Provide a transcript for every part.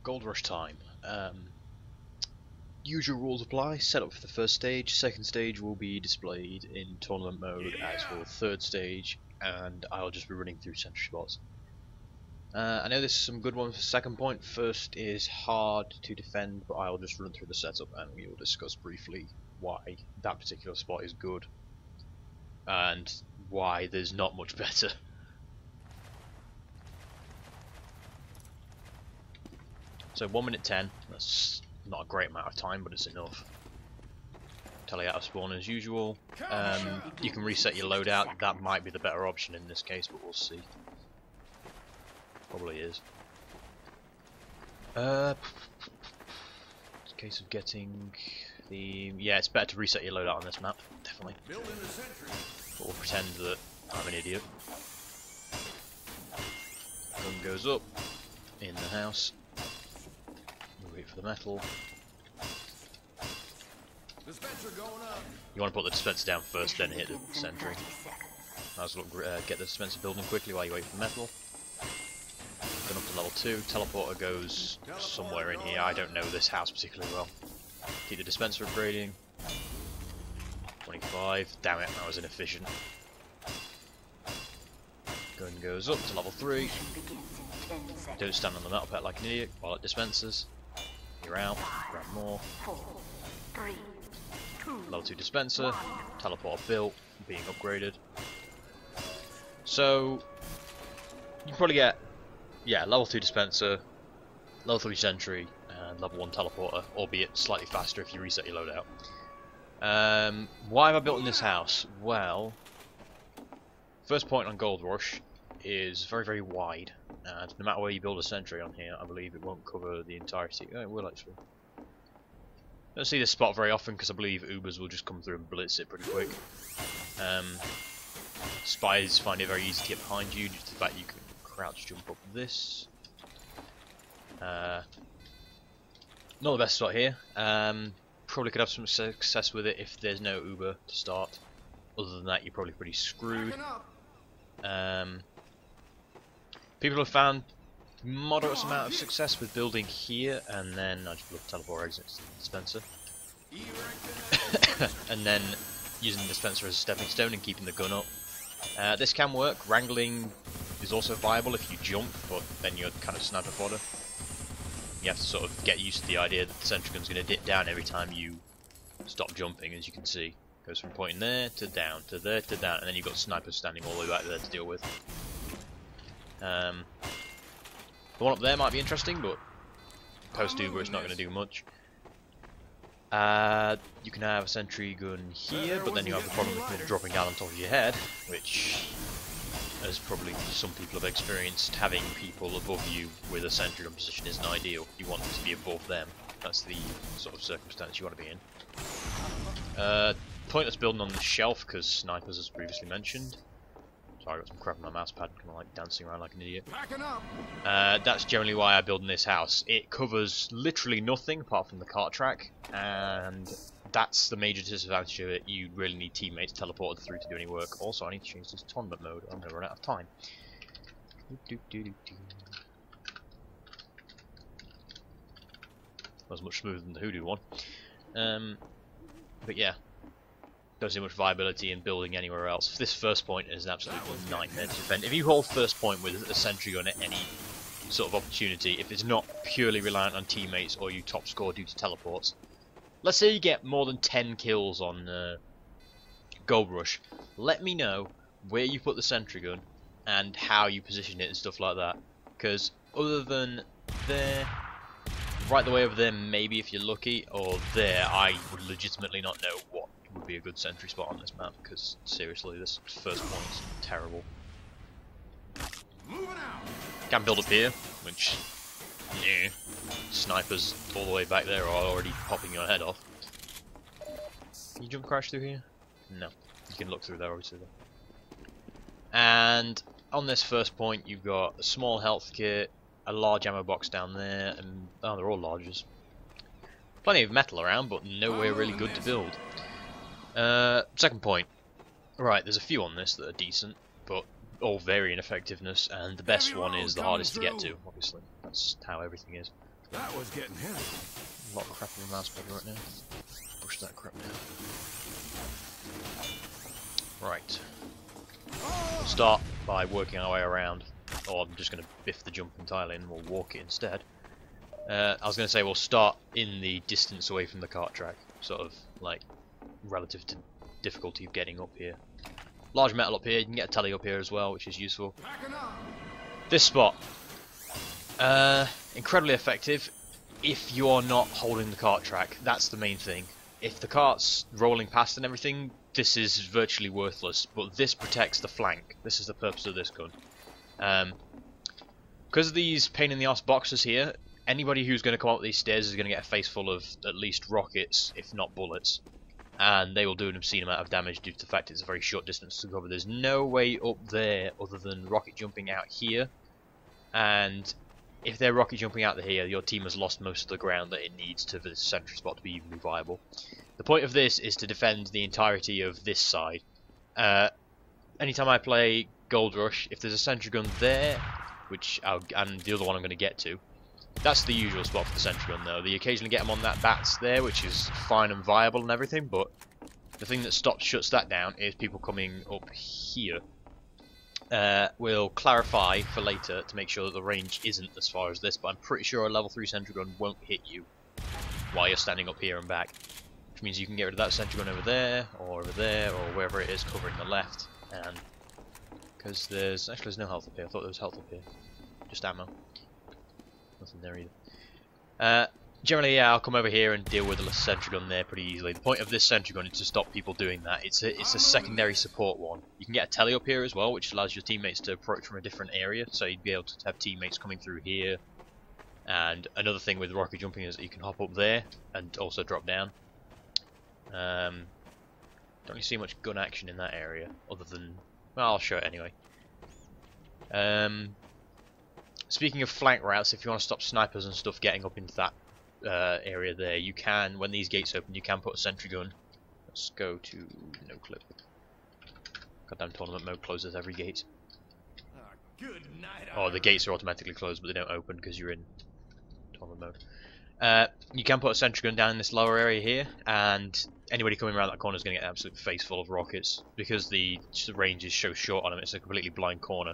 Gold Rush time. Usual rules apply. Set up for the first stage. Second stage will be displayed in tournament mode as will third stage, and I'll just be running through sentry spots. I know there's some good ones for second point. First is hard to defend, but I'll just run through the setup and we will discuss briefly why that particular spot is good and why there's not much better. So 1 minute 10, that's not a great amount of time, but it's enough. Tell you out of spawn as usual. You can reset your loadout, that might be the better option in this case, but we'll see. Probably is. It's a case of getting the... Yeah, it's better to reset your loadout on this map, definitely. But we'll pretend that I'm an idiot. Gun goes up, in the house. We wait for the metal. You want to put the dispenser down first, then hit the sentry. Might as well get the dispenser building quickly while you wait for the metal. Going up to level 2, teleporter goes somewhere in here. I don't know this house particularly well. Keep the dispenser upgrading. 25, damn it, that was inefficient. Gun goes up to level 3. Don't stand on the metal pet like an idiot while it dispensers. You're out, grab more. Level 2 dispenser, teleporter built, being upgraded. So, you probably get, yeah, level 2 dispenser, level 3 sentry, and level 1 teleporter, albeit slightly faster if you reset your loadout. Why have I built in this house? Well, first point on Gold Rush is very, very wide, and no matter where you build a sentry on here, I believe it won't cover the entirety. Oh, it will actually. I don't see this spot very often because I believe Ubers will just come through and blitz it pretty quick. Spies find it very easy to get behind you due to the fact you can crouch jump up this. Not the best spot here. Probably could have some success with it if there's no Uber to start. Other than that, you're probably pretty screwed. People have found moderate amount of success with building here, and then I just love teleport exit dispenser, and then using the dispenser as a stepping stone and keeping the gun up. This can work. Wrangling is also viable if you jump, but then you're kind of sniper fodder. You have to sort of get used to the idea that the sentry gun's going to dip down every time you stop jumping, as you can see. It goes from pointing there to down to there to down, and then you've got snipers standing all the way back there to deal with. The one up there might be interesting, but post-Uber it's not going to do much. You can have a sentry gun here, but then you have the problem with it dropping down on top of your head, which, as probably some people have experienced, having people above you with a sentry gun position isn't ideal. You want them to be above them. That's the sort of circumstance you want to be in. Pointless building on the shelf because snipers, as previously mentioned. Sorry, I got some crap on my mouse pad, kind of like dancing around like an idiot. That's generally why I build in this house. It covers literally nothing apart from the cart track, and that's the major disadvantage of it. You really need teammates teleported through to do any work. Also, I need to change this to tournament mode. I'm going to run out of time. That was much smoother than the Hoodoo one. But yeah. Don't see much viability in building anywhere else. This first point is an absolute nightmare to defend. If you hold first point with a sentry gun at any sort of opportunity, if it's not purely reliant on teammates or you top score due to teleports, let's say you get more than 10 kills on Gold Rush, let me know where you put the sentry gun and how you position it and stuff like that. Because other than there, right the way over there maybe if you're lucky, or there, I would legitimately not know what would be a good sentry spot on this map, because seriously this first point's terrible. Can build up here, which, yeah, snipers all the way back there are already popping your head off. Can you jump crash through here? No, you can look through there obviously though. And on this first point you've got a small health kit, a large ammo box down there, and oh, they're all larges. Plenty of metal around, but nowhere really good to build. Second point. Right, there's a few on this that are decent, but all vary in effectiveness, and the best one is the hardest to get to, obviously. That's how everything is. That was getting heavy. A lot of crap on the mouse pad right now. Push that crap down. Right. We'll start by working our way around. Or I'm just going to biff the jump entirely and we'll walk it instead. I was going to say we'll start in the distance away from the cart track. Sort of like relative to difficulty of getting up here. Large metal up here, you can get a telly up here as well, which is useful. This spot. Incredibly effective if you are not holding the cart track. That's the main thing. If the cart's rolling past and everything, this is virtually worthless, but this protects the flank. This is the purpose of this gun. Because of these pain in the arse boxes here, anybody who's going to come up these stairs is going to get a face full of at least rockets, if not bullets. And they will do an obscene amount of damage due to the fact it's a very short distance to cover. There's no way up there other than rocket jumping out here. And if they're rocket jumping out here, your team has lost most of the ground that it needs to for this sentry spot to be evenly viable. The point of this is to defend the entirety of this side. Anytime I play Goldush, if there's a sentry gun there, and the other one I'm going to get to, that's the usual spot for the sentry gun though. They occasionally get them on that bats there, which is fine and viable and everything, but the thing that shuts that down is people coming up here. We'll clarify for later to make sure that the range isn't as far as this, but I'm pretty sure a level 3 sentry gun won't hit you while you're standing up here and back. Which means you can get rid of that sentry gun over there, or wherever it is covering the left. And because there's no health up here. I thought there was health up here. Just ammo. Nothing there either. Generally, yeah, I'll come over here and deal with the sentry gun there pretty easily. The point of this sentry gun is to stop people doing that. It's a secondary support one. You can get a telly up here as well, which allows your teammates to approach from a different area. So you'd be able to have teammates coming through here. And another thing with rocket jumping is that you can hop up there and also drop down. Don't really see much gun action in that area, other than, well, I'll show it anyway. Speaking of flank routes, if you want to stop snipers and stuff getting up into that area there, you can, when these gates open, you can put a sentry gun. Let's go to no clip. Goddamn tournament mode closes every gate. Good night. Oh, the gates are automatically closed, but they don't open because you're in tournament mode. You can put a sentry gun down in this lower area here, and anybody coming around that corner is going to get an absolute face full of rockets because the range is so short on them. It's a completely blind corner.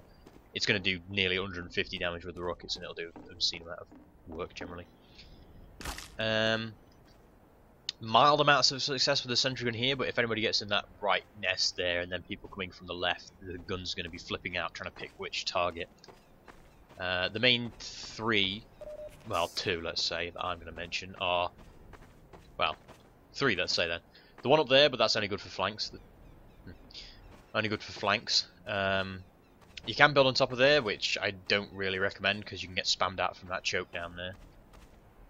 It's going to do nearly 150 damage with the rockets, and it'll do an obscene amount of work generally. Mild amounts of success with the sentry gun here, but if anybody gets in that right nest there, and then people coming from the left, the gun's going to be flipping out trying to pick which target. The main three, well, two, let's say, that I'm going to mention are, well, three, let's say then. The one up there, but that's only good for flanks. Only good for flanks. You can build on top of there, which I don't really recommend because you can get spammed out from that choke down there.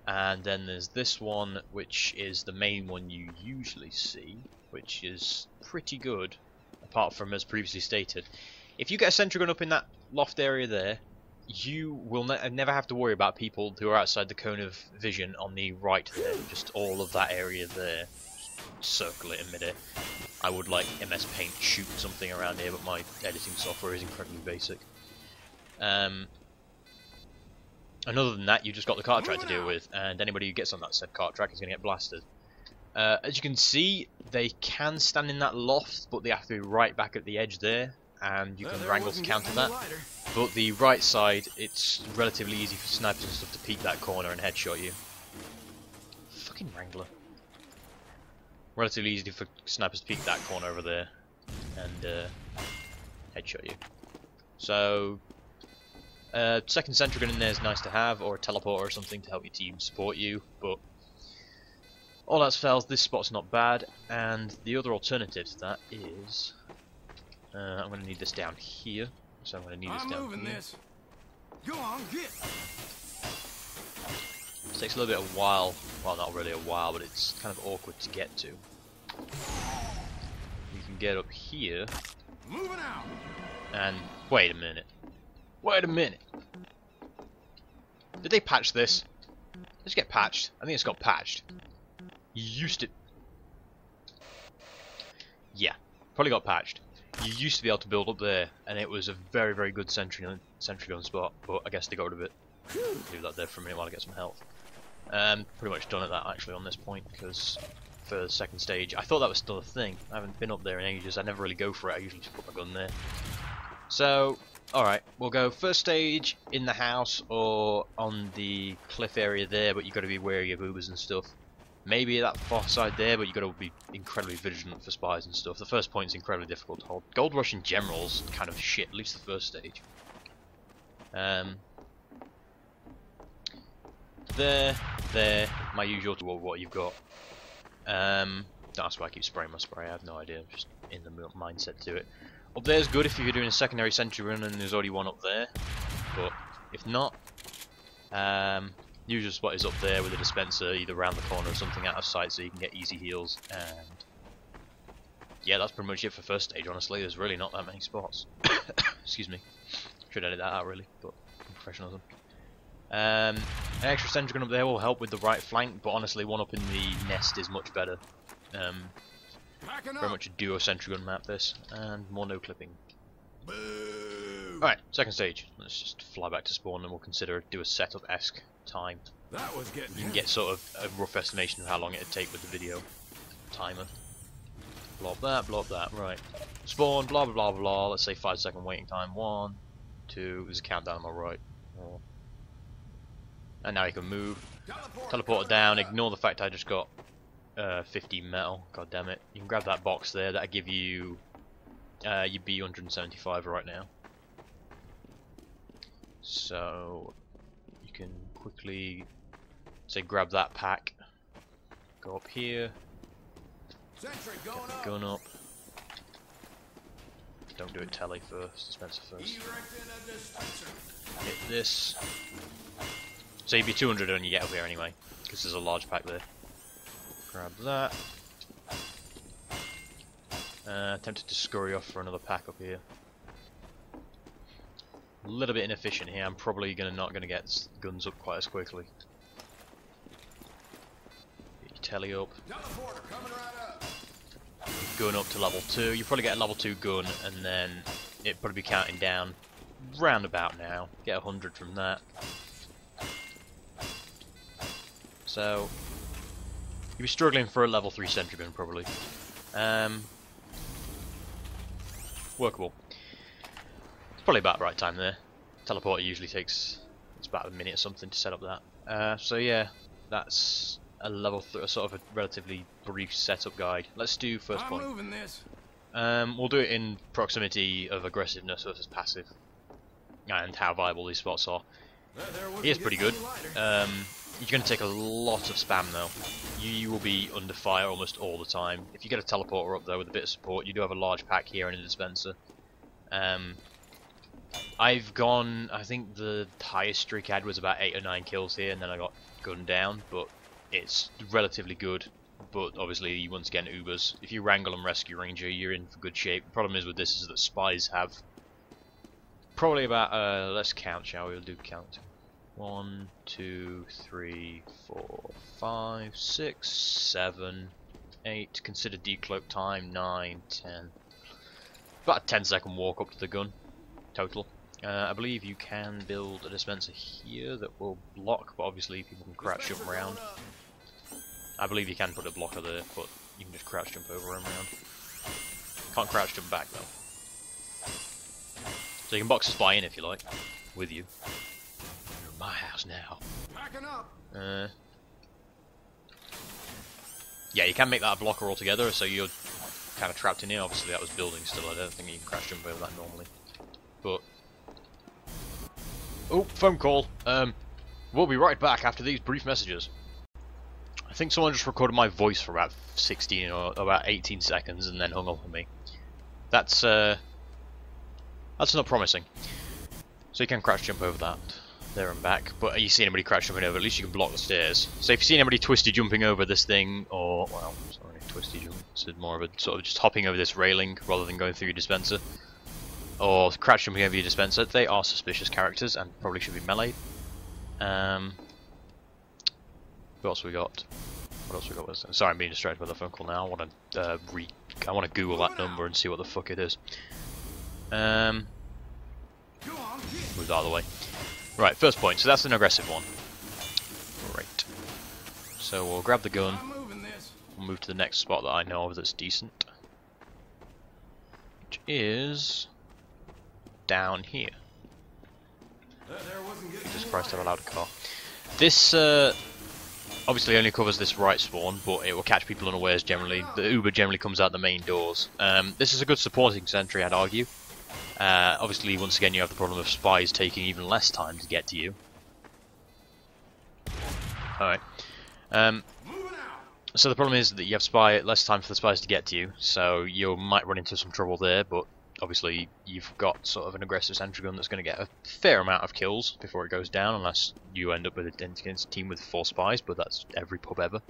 And then there's this one, which is the main one you usually see, which is pretty good, apart from as previously stated. If you get a sentry gun up in that loft area there, you will never have to worry about people who are outside the cone of vision on the right there. Just all of that area there. Just circle it in midair. I would like MS Paint shoot something around here, but my editing software is incredibly basic. And other than that, you've just got the cart track to deal with, and anybody who gets on that said cart track is going to get blasted. As you can see, they can stand in that loft, but they have to be right back at the edge there, and you can wrangle to counter that. But the right side, it's relatively easy for snipers and stuff to peek that corner and headshot you. Fucking Wrangler. Relatively easy for snipers to peek that corner over there and headshot you. So, second sentry gun in there is nice to have, or a teleporter or something to help your team support you, but all else fails, this spot's not bad, and the other alternative to that is, I'm going to need this down here, so I'm going to need this down here. This. Go on, get. It takes a little bit of a while, well not really a while, but it's kind of awkward to get to. You can get up here, Moving out. and wait a minute. Wait a minute. Did they patch this? Did it get patched? I think it's got patched. You used to... Yeah, probably got patched. You used to be able to build up there, and it was a very, very good sentry gun spot, but I guess they got rid of it. Leave that there for a minute while I get some health. Pretty much done at that actually on this point, because for the second stage, I thought that was still a thing. I haven't been up there in ages. I never really go for it. I usually just put my gun there. So, alright, we'll go first stage in the house or on the cliff area there, but you've got to be wary of Ubers and stuff. Maybe that far side there, but you've got to be incredibly vigilant for spies and stuff. The first point is incredibly difficult to hold. Gold Rush in general is kind of shit, at least the first stage. There, my usual, what you've got. That's why I keep spraying my spray, I have no idea, I'm just in the mindset to do it. Up there's good if you're doing a secondary sentry run and there's already one up there, but if not, usual spot is up there with a dispenser either around the corner or something out of sight so you can get easy heals, and yeah, that's pretty much it for first stage. Honestly, there's really not that many spots. Excuse me, should edit that out really, but professionalism. An extra sentry gun up there will help with the right flank, but honestly one up in the nest is much better. Very much a duo sentry gun map this, and more no clipping. Alright, second stage. Let's just fly back to spawn and we'll do a setup-esque time. That was getting You can get sort of a rough estimation of how long it'd take with the video timer. Blob that, right. Spawn, blah blah blah blah, let's say 5-second waiting time. 1, 2, there's a countdown on my right. And now you can move. Teleporter down, ignore the fact I just got 50 metal, god damn it. You can grab that box there, that'll give you your B175 right now. So you can quickly say grab that pack, go up here, get the gun up. Don't do it telly first, dispenser first. Hit this. So you'd be 200 when you get up here anyway, because there's a large pack there. Grab that. Tempted to scurry off for another pack up here. A little bit inefficient here. I'm probably not going to get guns up quite as quickly. Get your telly up. Gun up to level 2. You probably get a level 2 gun, and then it'd probably be counting down round about now. Get 100 from that. So you'll be struggling for a level 3 sentry gun probably. Workable. It's probably about the right time there. Teleporter usually takes about a minute or something to set up that. So yeah, that's a sort of a relatively brief setup guide. Let's do first point. I'm moving this. We'll do it in proximity of aggressiveness versus passive, and how viable these spots are. He is pretty good. You're going to take a lot of spam though. You will be under fire almost all the time. If you get a teleporter up there with a bit of support, you do have a large pack here and a dispenser. I've gone, I think the highest streak I had was about 8 or 9 kills here, and then I got gunned down, but it's relatively good. But obviously, once again, Ubers. If you wrangle and rescue ranger, you're in for good shape. The problem is with this is that spies have probably about, let's count, shall we? We'll do count. 1, 2, 3, 4, 5, 6, 7, 8. Consider decloak time. 9, 10. About a 10-second walk up to the gun total. I believe you can build a dispenser here that will block, but obviously people can crouch jump around. I believe you can put a blocker there, but you can just crouch jump over and around. Can't crouch jump back though. So you can box a spy in if you like, with you. You're in my house now. Packing up. Yeah, you can make that a blocker altogether, so you're kind of trapped in here. Obviously that was building still, I don't think you can crouch jump over that normally. But oh, phone call. We'll be right back after these brief messages. I think someone just recorded my voice for about 16 or about 18 seconds and then hung up on me. That's not promising. So you can crouch jump over that, there and back. But you see anybody crouch jumping over, at least you can block the stairs. So if you see anybody twisty jumping over this thing, or well, sorry, twisty jump. It's more of a sort of just hopping over this railing rather than going through your dispenser, or crouch jumping over your dispenser, they are suspicious characters and probably should be meleeed. What else we got? What else we got? Sorry, I'm being distracted by the phone call now. I want to Google that number and see what the fuck it is. Move that out of the way. Right, first point. So that's an aggressive one. Great. So we'll grab the gun. I'm moving this. We'll move to the next spot that I know of that's decent, which is down here. There wasn't getting Jesus any Christ, I've lighter. allowed a car. This obviously only covers this right spawn, but it will catch people unawares generally. The Uber generally comes out the main doors. This is a good supporting sentry, I'd argue. Obviously, once again, you have the problem of spies taking even less time to get to you. Alright. Moving out. So the problem is that you have less time for the spies to get to you, so you might run into some trouble there, but obviously you've got sort of an aggressive sentry gun that's going to get a fair amount of kills before it goes down, unless you end up with a team with 4 spies, but that's every pub ever.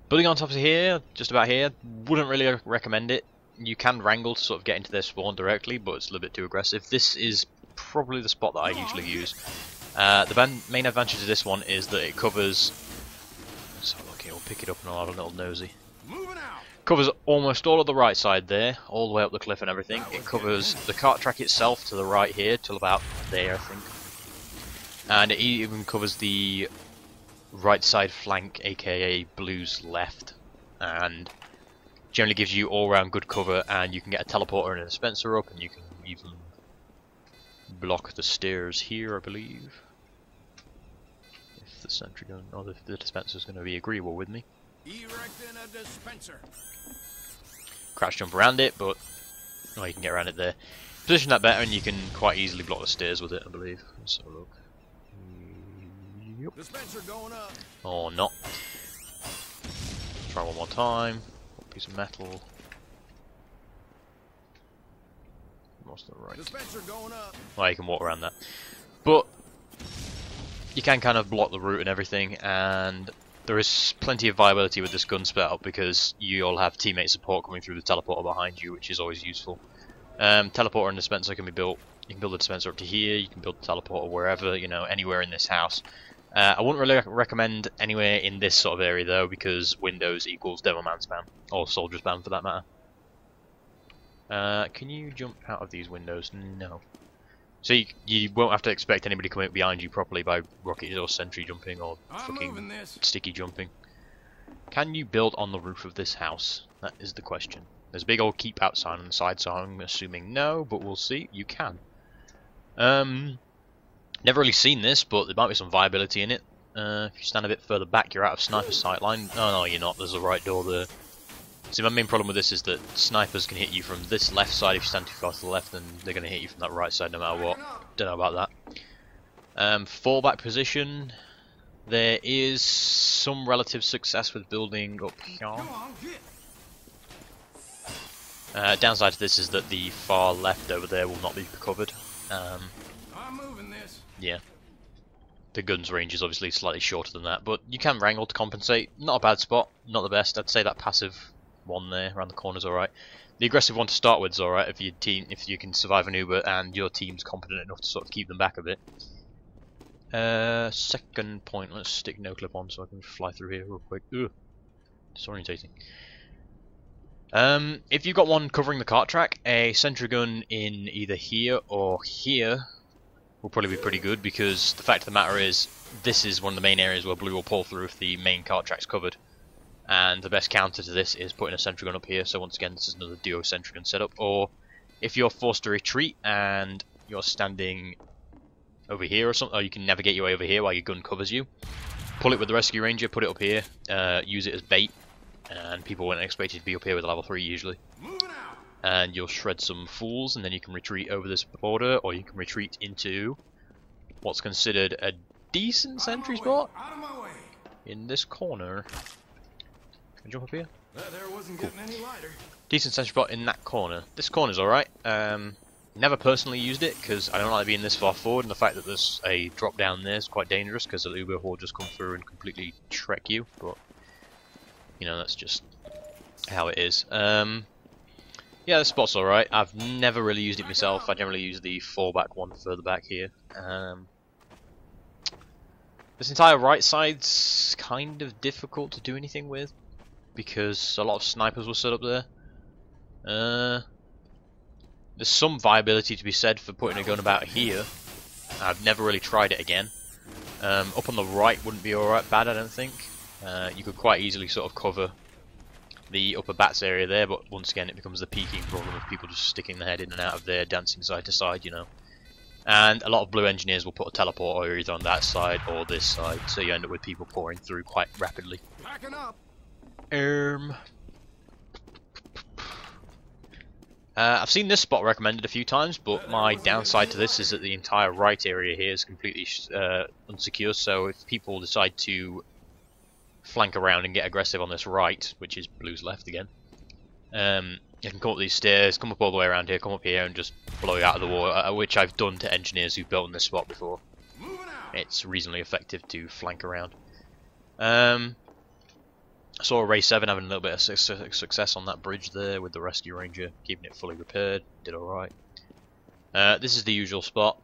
Building on top of here, just about here, wouldn't really recommend it. You can wrangle to sort of get into their spawn directly, but it's a little bit too aggressive. This is probably the spot that I usually use. The main advantage of this one is that it covers... So okay, we'll pick it up and I'll have a little nosy. Moving out. Covers almost all of the right side there, all the way up the cliff and everything. It covers the cart track itself to the right here, till about there, I think. And it even covers the right side flank, aka Blue's left. And generally gives you all-round good cover, and you can get a teleporter and a dispenser up, and you can even block the stairs here, I believe. If the sentry gun or the dispenser is going to be agreeable with me. Erecting a dispenser. Crouch jump around it, but oh, you can get around it there. Position that better, and you can quite easily block the stairs with it, I believe. Let's have a look. Yep. Dispenser going up. Or not. Try one more time. Piece of metal. What's the right? Dispenser going up. Well, you can walk around that, but you can kind of block the route and everything, and there is plenty of viability with this gun spell because you'll have teammate support coming through the teleporter behind you, which is always useful. Teleporter and dispenser can be built. You can build the dispenser up to here. You can build the teleporter wherever, you know, anywhere in this house. I wouldn't really recommend anywhere in this sort of area though, because Windows equals Devilman spam, or Soldier spam for that matter. Can you jump out of these windows? No. So you won't have to expect anybody coming up behind you properly by rocket or sentry jumping or fucking sticky jumping. Can you build on the roof of this house? That is the question. There's a big old keep out sign on the side, so I'm assuming no, but we'll see. You can. Never really seen this, but there might be some viability in it. If you stand a bit further back, you're out of sniper sight line. Oh no, you're not. There's a right door there. See, my main problem with this is that snipers can hit you from this left side if you stand too far to the left, and they're going to hit you from that right side no matter what. Don't know about that. Fallback position. There is some relative success with building up here. Downside to this is that the far left over there will not be covered. I'm moving this. Yeah. The gun's range is obviously slightly shorter than that, but you can wrangle to compensate. Not a bad spot, not the best. I'd say that passive one there around the corner is alright. The aggressive one to start with is alright if you can survive an Uber and your team's competent enough to sort of keep them back a bit. Second point, let's stick no clip on so I can fly through here real quick. Ugh. Disorientating. If you've got one covering the cart track, a sentry gun in either here or here will probably be pretty good, because the fact of the matter is this is one of the main areas where Blue will pull through if the main cart track's covered. And the best counter to this is putting a sentry gun up here, so once again this is another duo sentry gun setup. Or if you're forced to retreat and you're standing over here or something, or you can navigate your way over here while your gun covers you, pull it with the rescue ranger, put it up here, use it as bait, and people won't expect you to be up here with a level 3 usually. And you'll shred some fools, and then you can retreat over this border, or you can retreat into what's considered a decent sentry spot in this corner. Can I jump up here? There wasn't getting any lighter. Decent sentry spot in that corner. This corner's alright. Never personally used it because I don't like being this far forward, and the fact that there's a drop down there is quite dangerous because the Uber will just come through and completely trek you. But you know, that's just how it is. Yeah, this spot's alright. I've never really used it myself. I generally use the fallback one further back here. This entire right side's kind of difficult to do anything with because a lot of snipers were set up there. There's some viability to be said for putting a gun about here. I've never really tried it again. Up on the right wouldn't be alright bad, I don't think. You could quite easily sort of cover the upper bats area there, but once again it becomes the peeking problem of people just sticking their head in and out of there, dancing side to side, you know. And a lot of blue engineers will put a teleporter either on that side or this side, so you end up with people pouring through quite rapidly. Backing up. I've seen this spot recommended a few times, but my downside to this is that the entire right area here is completely unsecure, so if people decide to flank around and get aggressive on this right, which is blue's left again, you can come up these stairs, come up all the way around here, come up here and just blow you out of the water, which I've done to engineers who've built in this spot before. It's reasonably effective to flank around. I saw Ray 7 having a little bit of success on that bridge there with the rescue ranger, keeping it fully repaired, did alright. This is the usual spot.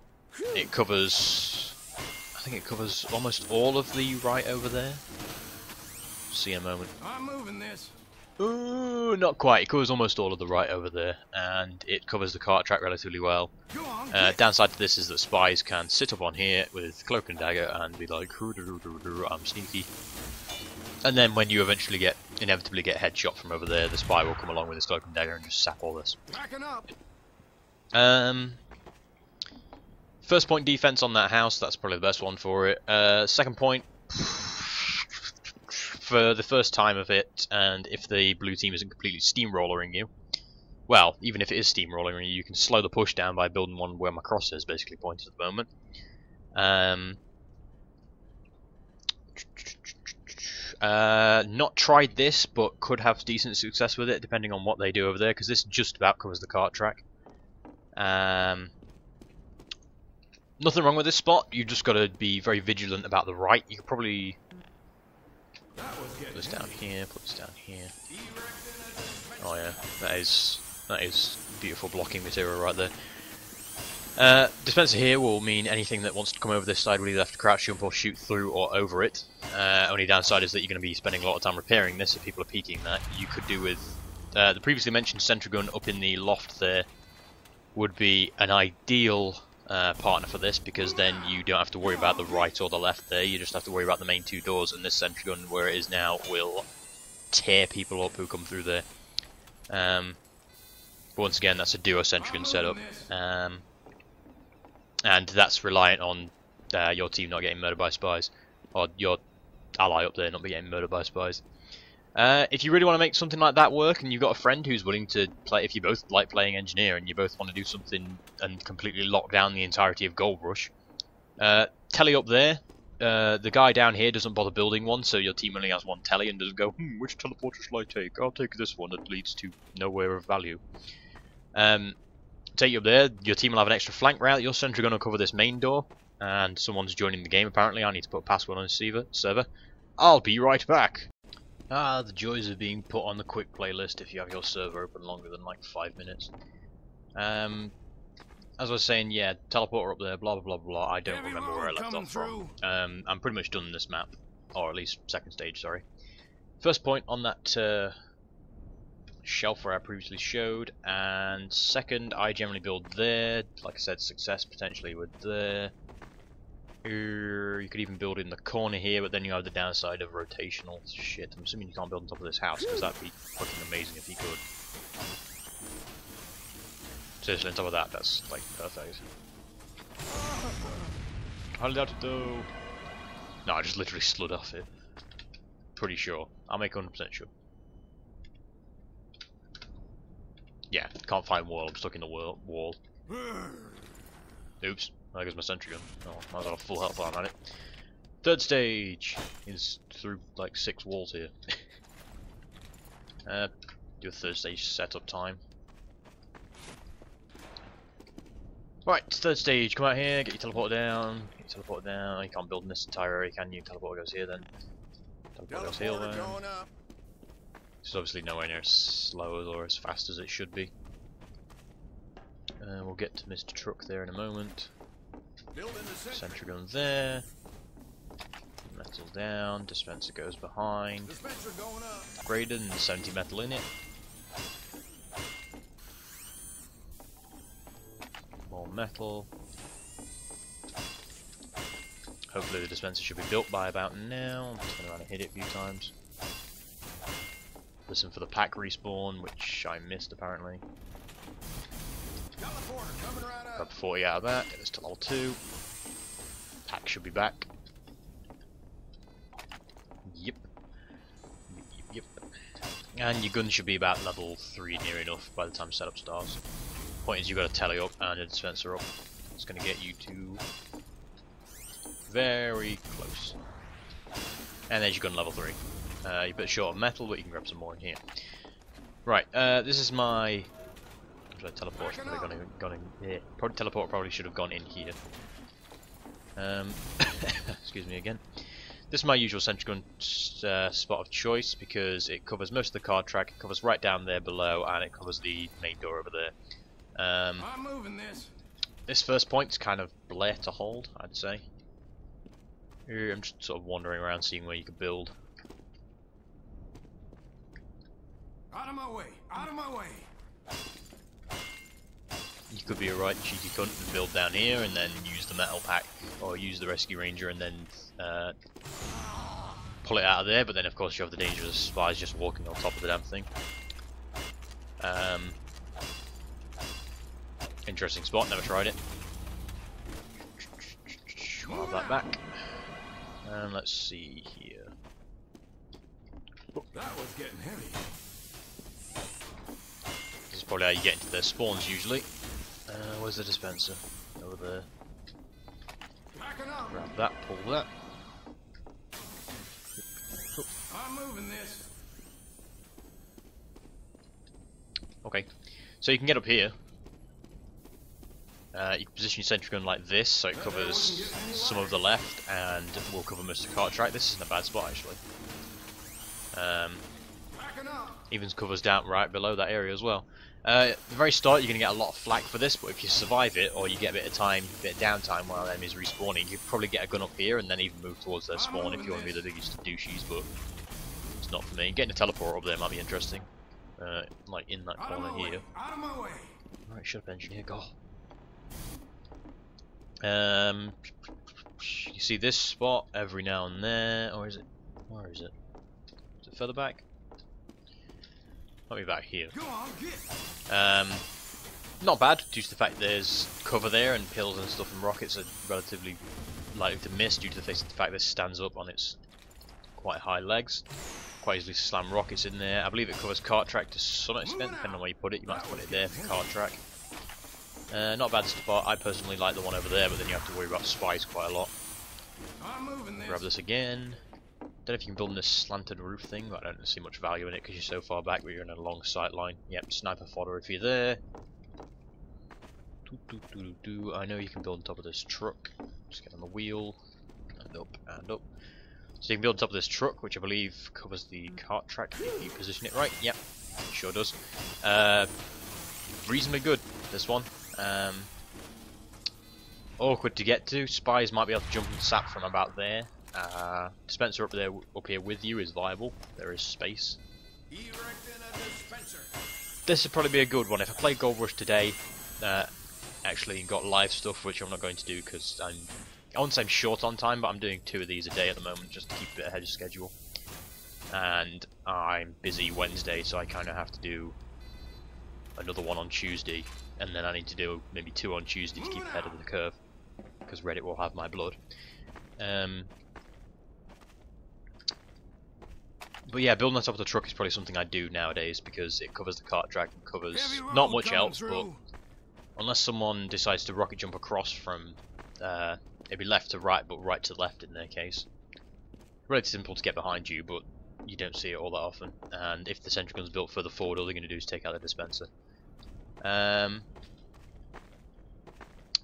It covers, I think it covers almost all of the right over there. See in a moment. I'm moving this. Ooh, not quite. It covers almost all of the right over there, and it covers the cart track relatively well. Downside to this is that spies can sit up on here with cloak and dagger and be like, I'm sneaky. And then when you eventually inevitably get headshot from over there, the spy will come along with his cloak and dagger and just sap all this. Backing up. First point defense on that house, that's probably the best one for it. Second point, for the first time of it, and if the blue team isn't completely steamrollering you, well, even if it is steamrolling you, you can slow the push down by building one where my cross is basically pointed at the moment. Not tried this, but could have decent success with it, depending on what they do over there, because this just about covers the cart track. Nothing wrong with this spot, you just got to be very vigilant about the right. You could probably put this down here, put this down here. Oh yeah, that is beautiful blocking material right there. Dispenser here will mean anything that wants to come over this side will either have to crouch jump or shoot through or over it. Only downside is that you're going to be spending a lot of time repairing this if people are peeking that. You could do with the previously mentioned sentry gun up in the loft there would be an ideal partner for this, because then you don't have to worry about the right or the left there, you just have to worry about the main two doors, and this sentry gun where it is now will tear people up who come through there. But once again, that's a duo sentry gun setup, and that's reliant on your team not getting murdered by spies, or your ally up there not getting murdered by spies. If you really want to make something like that work, and you've got a friend who's willing to play, if you both like playing engineer and you both want to do something and completely lock down the entirety of Goldush, telly up there, the guy down here doesn't bother building one, so your team only has one telly and doesn't go, which teleporter shall I take? I'll take this one that leads to nowhere of value. Take you up there, your team will have an extra flank route, your sentry gun will cover this main door, and someone's joining the game apparently. I need to put a password on the server. I'll be right back. Ah, the joys of being put on the quick playlist if you have your server open longer than like 5 minutes. As I was saying, yeah, teleporter up there, blah blah blah blah. I don't remember where I left off from. I'm pretty much done in this map, or at least second stage, sorry. First point on that shelf where I previously showed, and second, I generally build there. Like I said, success potentially with there. You could even build in the corner here, but then you have the downside of rotational shit. I'm assuming you can't build on top of this house, because that'd be fucking amazing if you could. Seriously, on top of that, that's like perfect. How did that do? No, I just literally slid off it. Pretty sure. I'll make 100% sure. Yeah, can't find wall, I'm stuck in the wall. Oops. There goes my sentry gun. Oh, might as well have full health while I'm at it. Third stage is through like 6 walls here. Do a third stage setup time. Right, third stage. Come out here, get your teleporter down. Get your teleporter down. You can't build in this entire area, can you? Teleporter goes here then. Teleporter goes here then. It's obviously nowhere near as slow or as fast as it should be. We'll get to Mr. Truck there in a moment. Sentry gun there. Metal down. Dispenser goes behind. Upgraded and 70 metal in it. some metal. Hopefully the dispenser should be built by about now. I'm just going to run and hit it a few times. Listen for the pack respawn, which I missed apparently. Grab 40 out of that, get this to level 2. Pack should be back. Yep. Yep. And your gun should be about level 3 near enough by the time setup starts. Point is, you've got a telly up and a dispenser up. It's going to get you to very close. And there's your gun level 3. You're a bit short of metal, but you can grab some more in here. Right, this is my... Teleport probably gone in here. Teleport probably should have gone in here. Excuse me again. This is my usual sentry gun spot of choice because it covers most of the card track, it covers right down there below, and it covers the main door over there. I'm moving this. This first point's kind of blare to hold, I'd say. I'm just sort of wandering around seeing where you could build. Out of my way! Out of my way! You could be a right cheeky cunt and build down here and then use the metal pack or use the rescue ranger and then pull it out of there, but then of course you have the danger of the spies just walking on top of the damn thing. Interesting spot, never tried it. I'll have that back. And let's see here. That was getting heavy. This is probably how you get into their spawns usually. Where's the dispenser? Over there. Grab that, pull that. I'm moving this. Okay, so you can get up here. You can position your sentry gun like this, so it covers some of the left and will cover most of the cart track. This isn't a bad spot actually. Even covers down right below that area as well. At the very start you're going to get a lot of flak for this, but if you survive it, or you get a bit of time, a bit of downtime while enemies respawning, you probably get a gun up here and then even move towards their spawn if you want to be the biggest douchies, but it's not for me. Getting a teleport up there might be interesting. Like in that corner here. Right, shut up engineer, go. You see this spot every now and there, or is it? Where is it? Is it further back? Might be back here. Not bad, due to the fact there's cover there and pills and stuff, and rockets are relatively likely to miss due to the fact this stands up on its quite high legs. Quite easily slam rockets in there. I believe it covers cart track to some extent, depending on where you put it. You might have to put it there for cart track. Not a bad spot. I personally like the one over there, but then you have to worry about spies quite a lot. Grab this again. Don't know if you can build in this slanted roof thing, but I don't see much value in it because you're so far back, but you're in a long sight line. Yep, sniper fodder if you're there. I know you can build on top of this truck. Just get on the wheel, and up, and up. So you can build on top of this truck, which I believe covers the cart track if you position it right. Yep, it sure does. Reasonably good, this one. Awkward to get to. Spies might be able to jump and sap from about there. Dispenser up here with you is viable. There is space. This would probably be a good one. If I play Goldush today, actually got live stuff, which I'm not going to do because I won't say I'm short on time, but I'm doing 2 of these a day at the moment just to keep it ahead of schedule. And I'm busy Wednesday, so I kind of have to do another one on Tuesday, and then I need to do maybe 2 on Tuesday to keep ahead of the curve, because Reddit will have my blood. But yeah, building on top of the truck is probably something I do nowadays because it covers the cart track and covers not much else, but unless someone decides to rocket jump across from it'd be left to right, but right to left in their case. Really simple to get behind you, but you don't see it all that often. And if the sentry gun's built further forward, all they're going to do is take out the dispenser.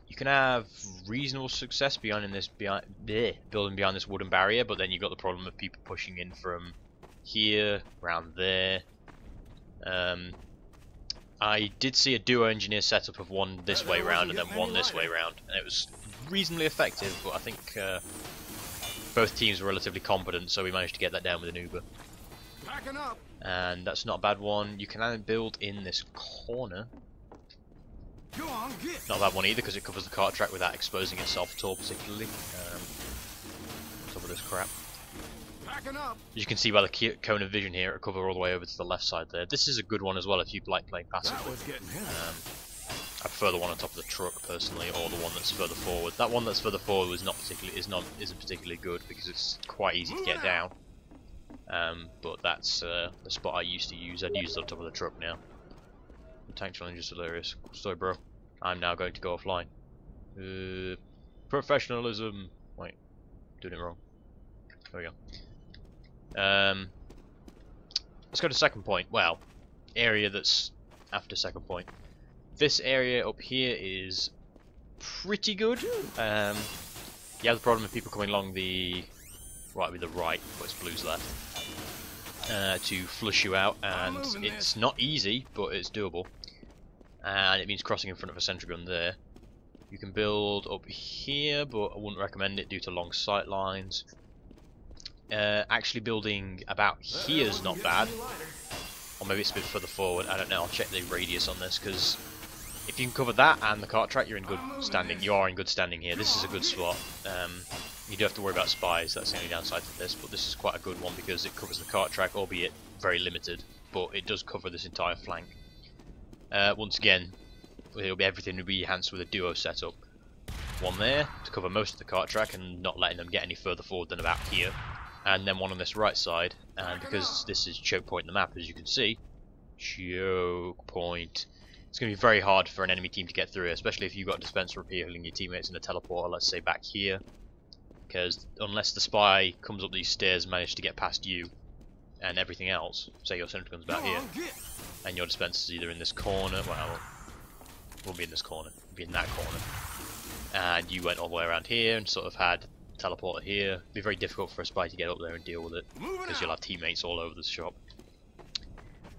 You can have reasonable success building behind this wooden barrier, but then you've got the problem of people pushing in from here, around there. I did see a duo engineer setup of one this way round and then one this way round, and it was reasonably effective, but I think both teams were relatively competent, so we managed to get that down with an Uber. And that's not a bad one. You can build in this corner. Go on, get. Not a bad one either, because it covers the cart track without exposing itself at all, particularly. Some of this crap. Packing up. As you can see by the cone of vision here, it'll cover all the way over to the left side there. This is a good one as well if you like playing That passively. was getting heavy. I prefer the one on top of the truck personally, or the one that's further forward. That one that's further forward was isn't particularly good because it's quite easy to get down. But that's the spot I used to use. I'd use it on top of the truck now. The tank challenge is hilarious. Sorry, bro. I'm now going to go offline. Professionalism. Wait, doing it wrong. There we go. Let's go to second point. Well, area that's after second point. This area up here is pretty good. You have the problem of people coming along the right, but it's blue's left, to flush you out, and it's not easy, but it's doable. And it means crossing in front of a sentry gun there. You can build up here, but I wouldn't recommend it due to long sight lines. Actually building about here is not bad, or maybe it's a bit further forward. I don't know. I'll check the radius on this, because if you can cover that and the cart track, you're in good standing. You are in good standing here. This is a good spot. You do have to worry about spies. That's the only downside to this, but this is quite a good one because it covers the cart track, albeit very limited, but it does cover this entire flank. Once again, everything will be enhanced with a duo setup. One there to cover most of the cart track and not letting them get any further forward than about here. And then one on this right side, and because this is choke point in the map, as you can see, choke point. It's going to be very hard for an enemy team to get through it, especially if you've got a dispenser up here holding your teammates in a teleporter, let's say back here. Because unless the spy comes up these stairs and manages to get past you and everything else, say your sentry gun's back here, and your dispenser's either in this corner, well, it won't be in this corner, it'll be in that corner, and you went all the way around here and sort of had teleporter here, it'd be very difficult for a spy to get up there and deal with it, because you'll have teammates all over the shop.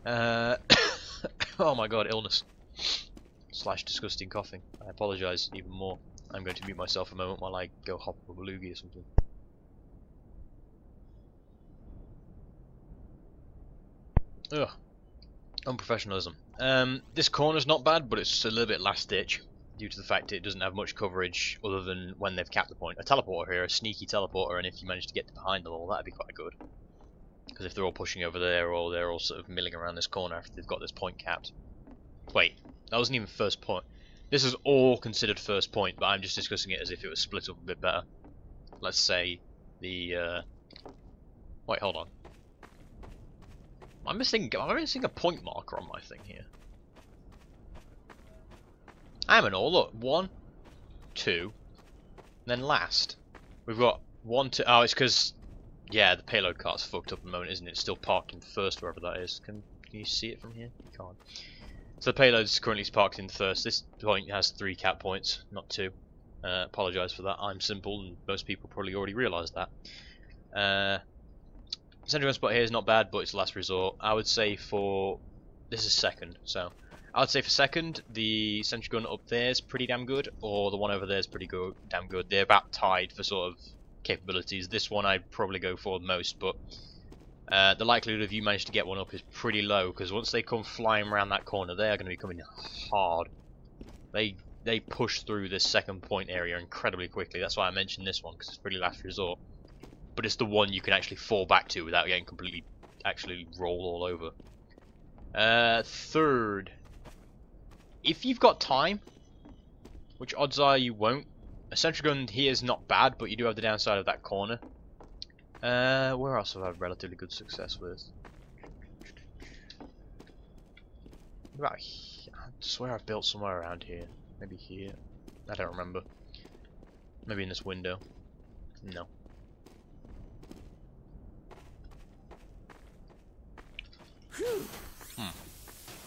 Oh my god, illness. / disgusting coughing. I apologise even more. I'm going to mute myself a moment while I go hop up a loogie or something. Ugh. Unprofessionalism. This corner's not bad, but it's a little bit last ditch due to the fact it doesn't have much coverage other than when they've capped the point. A teleporter here, a sneaky teleporter, and if you manage to get behind them all, that'd be quite good. Because if they're all pushing over there, or they're all sort of milling around this corner after they've got this point capped. Wait, that wasn't even first point. This is all considered first point, but I'm just discussing it as if it was split up a bit better. Let's say the wait, hold on. Am I missing a point marker on my thing here? I am and all. Look, 1, 2, and then last. We've got 1, 2. Oh, it's because yeah, the payload cart's fucked up at the moment, isn't it? It's still parked in first, wherever that is. Can you see it from here? You can't. So the payload's currently parked in first. This point has 3 cap points, not 2. Apologise for that. I'm simple, and most people probably already realised that. Sentry gun spot here is not bad, but it's last resort. I would say for this is second, so I would say for second, the sentry gun up there is pretty damn good, or the one over there is pretty good, damn good. They're about tied for sort of capabilities. This one I'd probably go for the most, but the likelihood of you managing to get one up is pretty low, because once they come flying around that corner, they are going to be coming hard. They push through this second point area incredibly quickly. That's why I mentioned this one, because it's pretty last resort. But it's the one you can actually fall back to without getting completely actually roll all over. Third, if you've got time, which odds are you won't, a sentry gun here is not bad, but you do have the downside of that corner. Where else have I had relatively good success with? About here? I swear I've built somewhere around here. Maybe here. I don't remember. Maybe in this window. No.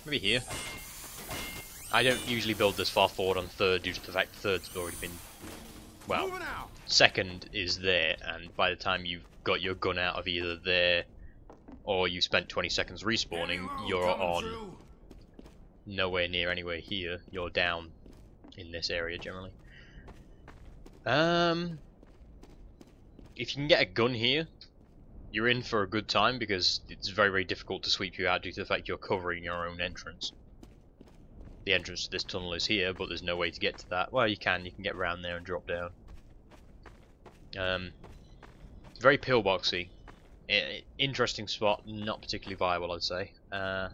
Maybe here. I don't usually build this far forward on third due to the fact third's already been, well, second is there, and by the time you've got your gun out of either there or you've spent 20 seconds respawning, you're on nowhere near anywhere here. You're down in this area generally. If you can get a gun here, you're in for a good time, because it's very, very difficult to sweep you out due to the fact you're covering your own entrance. the entrance to this tunnel is here, but there's no way to get to that. Well, you can get around there and drop down. Very pillboxy. Interesting spot, not particularly viable, I'd say. The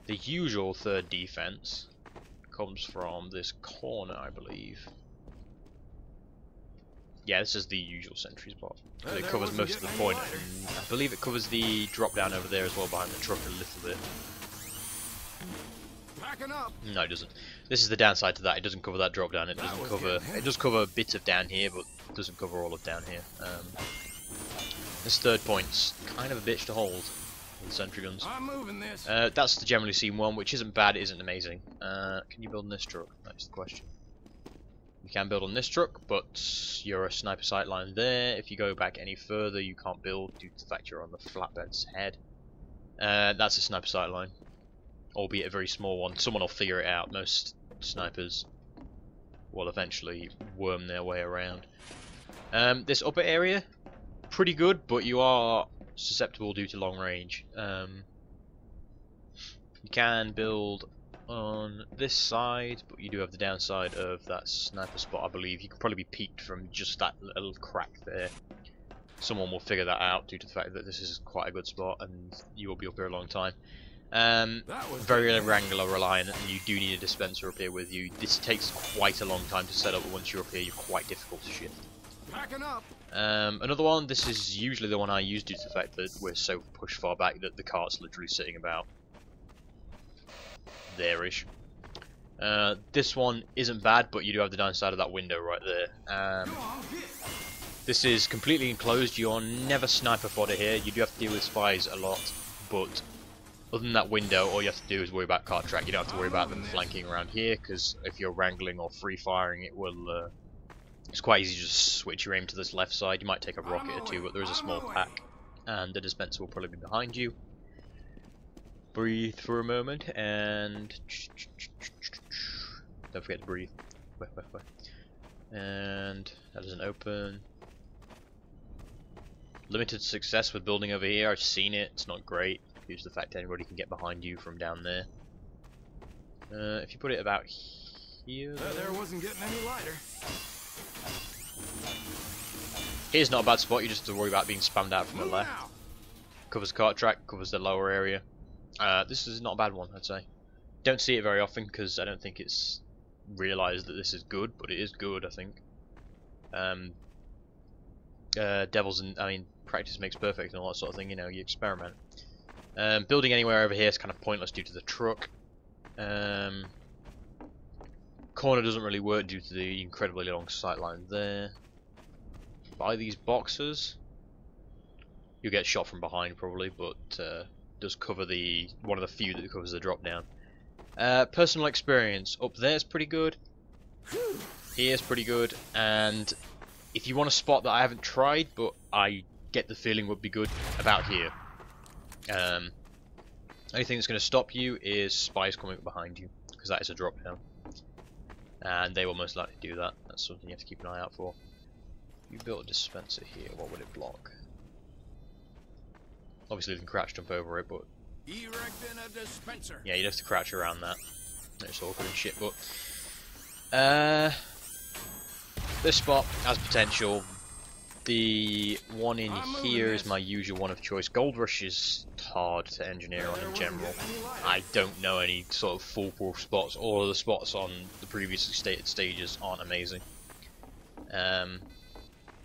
usual third defense comes from this corner, I believe. Yeah, this is the usual sentry spot. It covers most of the point, and I believe it covers the drop down over there as well behind the truck a little bit. No, it doesn't. This is the downside to that. It doesn't cover that drop down. It doesn't cover. It does cover a bit of down here, but it doesn't cover all of down here. This third point's kind of a bitch to hold with the sentry guns. I'm moving this. That's the generally seen one, which isn't bad. It isn't amazing. Can you build on this truck? That's the question. You can build on this truck, but you're a sniper sight line there. If you go back any further, you can't build due to the fact you're on the flatbed's head. That's a sniper sight line, albeit a very small one. Someone will figure it out. Most snipers will eventually worm their way around. This upper area, pretty good, but you are susceptible due to long range. You can build on this side, but you do have the downside of that sniper spot. I believe you could probably be peeked from just that little crack there. Someone will figure that out due to the fact that this is quite a good spot and you will be up here a long time. Very angular reliant, and you do need a dispenser up here with you. This takes quite a long time to set up, but once you're up here you're quite difficult to shift. Another one, this is usually the one I use due to the fact that we're so pushed far back that the cart's literally sitting about there-ish. This one isn't bad, but you do have the downside of that window right there. This is completely enclosed. You're never sniper fodder here. You do have to deal with spies a lot, but other than that window, all you have to do is worry about cart track. You don't have to worry about them flanking around here, because if you're wrangling or free firing, it will. It's quite easy to just switch your aim to this left side. You might take a rocket or two, but there is a small pack, and the dispenser will probably be behind you. Breathe for a moment, and don't forget to breathe. And that doesn't open. Limited success with building over here. I've seen it. It's not great due to the fact anybody can get behind you from down there. If you put it about here, There wasn't getting any lighter. Here's not a bad spot. You just have to worry about being spammed out from the left. Covers cart track, covers the lower area. This is not a bad one, I'd say. Don't see it very often because I don't think it's realised that this is good, but it is good, I think. Practice makes perfect and all that sort of thing, you know, you experiment. Building anywhere over here is kind of pointless due to the truck. Corner doesn't really work due to the incredibly long sight line there. By these boxes, you'll get shot from behind probably, but does cover the one of the few that covers the drop down. Personal experience up there is pretty good. Here's pretty good, and if you want a spot that I haven't tried, but I get the feeling would be good, about here. Only thing that's going to stop you is spies coming up behind you, because that is a drop down, and they will most likely do that. That's something you have to keep an eye out for. You built a dispenser here. What would it block? Obviously, you can crouch jump over it, but Erecting a dispenser. yeah, you'd have to crouch around that. It's awkward and shit, but this spot has potential. The one in here is my usual one of choice. Goldush is hard to engineer on in general. I don't know any sort of foolproof spots. All of the spots on the previously stated stages aren't amazing.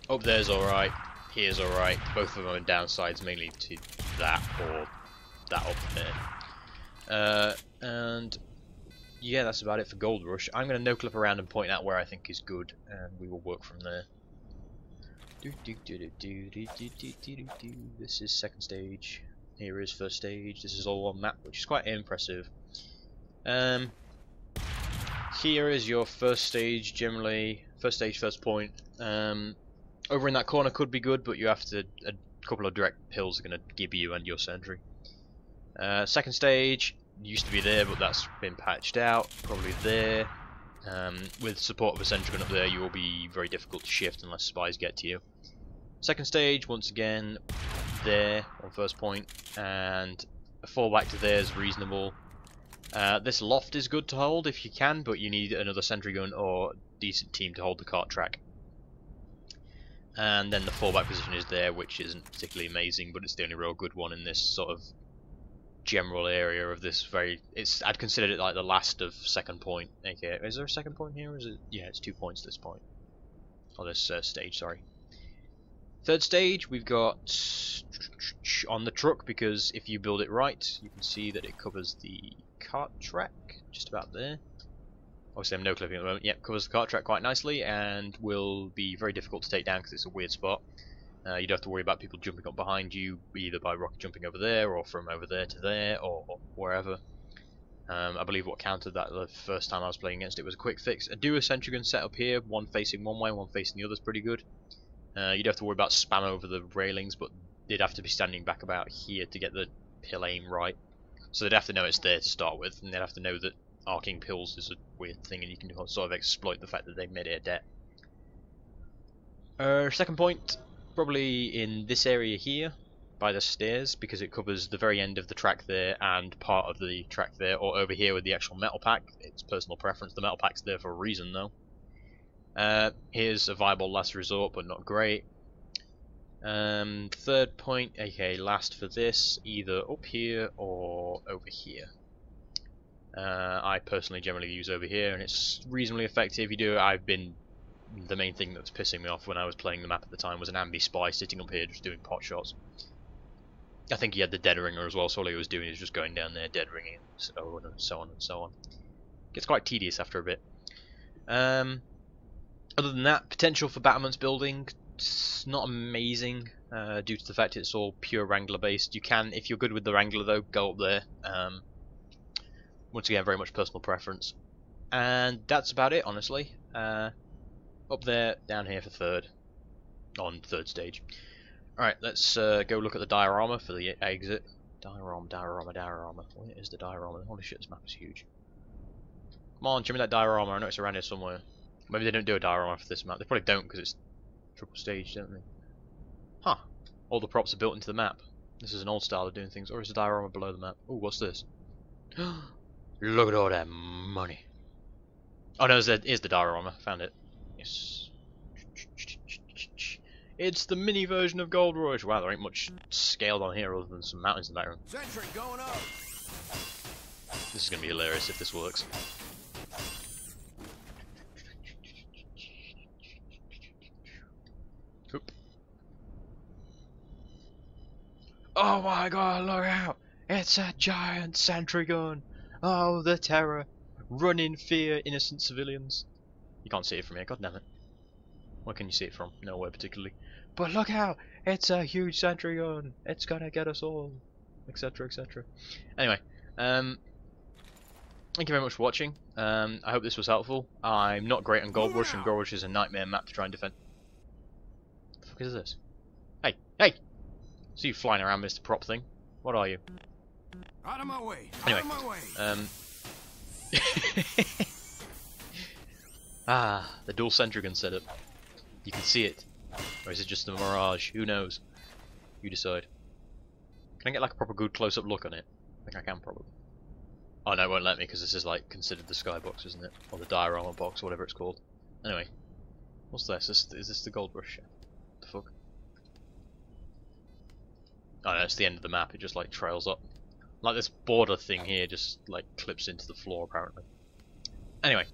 Up there's alright, here's alright. Both of them are downsides mainly to that or that up there. And yeah, that's about it for Goldush. I'm going to no-clip around and point out where I think is good, and we will work from there. This is second stage. Here is first stage. This is all one map, which is quite impressive. Here is your first stage, generally. First stage, first point. Over in that corner could be good, but you have to. A couple of direct pills are going to give you and your sentry. Second stage used to be there, but that's been patched out. Probably there. With support of a sentry gun up there, you will be very difficult to shift unless spies get to you. Second stage, once again, there on first point, and a fallback to there is reasonable. This loft is good to hold if you can, but you need another sentry gun or decent team to hold the cart track. And then the fallback position is there, which isn't particularly amazing, but it's the only real good one in this sort of general area of this very... I'd consider it like the last of second point. Okay, is there a second point here? Or is it? Yeah, it's 2 points at this point. Or this stage, sorry. Third stage, we've got on the truck, because if you build it right, you can see that it covers the cart track, just about there. Obviously I'm no clipping at the moment. Yep, covers the cart track quite nicely, and will be very difficult to take down because it's a weird spot. You don't have to worry about people jumping up behind you, either by rocket jumping over there, or from over there to there, or wherever. I believe what countered that the first time I was playing against it was a quick fix. I do a sentry gun set up here, one facing one way, one facing the other is pretty good. You don't have to worry about spam over the railings, but they'd have to be standing back about here to get the pill aim right. So they'd have to know it's there to start with, and they'd have to know that arcing pills is a weird thing, and you can sort of exploit the fact that they've made it a debt. Second point, probably in this area here, by the stairs, because it covers the very end of the track there and part of the track there, or over here with the actual metal pack. It's personal preference. The metal pack's there for a reason, though. Here's a viable last resort, but not great. Third point, okay, last for this, either up here or over here. I personally generally use over here, and it's reasonably effective. The main thing that was pissing me off when I was playing the map at the time was an ambi spy sitting up here just doing pot shots. I think he had the dead ringer as well, so all he was doing is just going down there, dead ringing, so on and so on and so on. Gets quite tedious after a bit. Other than that, potential for battlements building, it's not amazing due to the fact it's all pure Wrangler based. You can, if you're good with the Wrangler though, go up there. Once again, very much personal preference. And that's about it, honestly. Up there, down here for third, on third stage. Alright, let's go look at the diorama for the exit. Diorama. Where is the diorama? Holy shit, this map is huge. Come on, show me that diorama. I know it's around here somewhere. Maybe they don't do a diorama for this map. They probably don't because it's triple stage, don't they? Huh. All the props are built into the map. This is an old style of doing things. Or is the diorama below the map? Oh, what's this? Look at all that money. Oh no, here's the diorama. Found it. Yes. It's the mini version of Goldush. Wow, there ain't much scaled on here other than some mountains in the background. Sentry going up. This is going to be hilarious if this works. Oop. Oh my god, look out! It's a giant sentry gun! Oh, the terror! Run in fear, innocent civilians. You can't see it from here, god damn it. Where can you see it from? Nowhere particularly. But look out! It's a huge sentry gun! It's gonna get us all! Etc, etc. Anyway, thank you very much for watching. I hope this was helpful. I'm not great on Goldush, and Goldush is a nightmare map to try and defend. What the fuck is this? Hey! Hey! See you flying around, Mr. Prop thing. What are you? Out of my way! Anyway, Out of my way! The dual sentry gun setup. You can see it. Or is it just a mirage? Who knows? You decide. Can I get like a proper good close-up look on it? I think I can probably. Oh no, it won't let me because this is like considered the skybox, isn't it? Or the diorama box, or whatever it's called. Anyway, what's this? Is this the Goldush? What the fuck? Oh no, it's the end of the map. It just like trails up. Like this border thing here just like clips into the floor apparently. Anyway,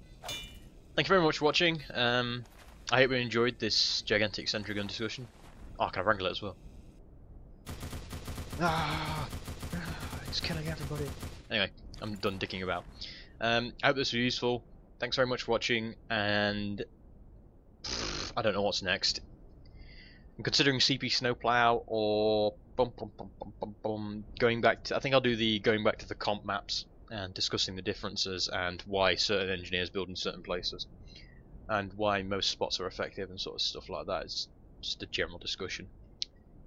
thank you very much for watching. I hope you enjoyed this gigantic sentry gun discussion. Oh, can I wrangle it as well? It's killing everybody. Anyway, I'm done dicking about. I hope this was useful. Thanks very much for watching, and I don't know what's next. I'm considering CP Snowplow or going back to. I think I'll do the going back to the comp maps and discussing the differences and why certain engineers build in certain places, and why most spots are effective and sort of stuff like that. It's just a general discussion.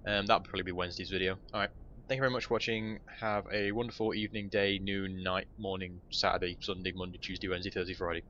That'll probably be Wednesday's video. Alright, thank you very much for watching. Have a wonderful evening, day, noon, night, morning, Saturday, Sunday, Monday, Tuesday, Wednesday, Thursday, Friday.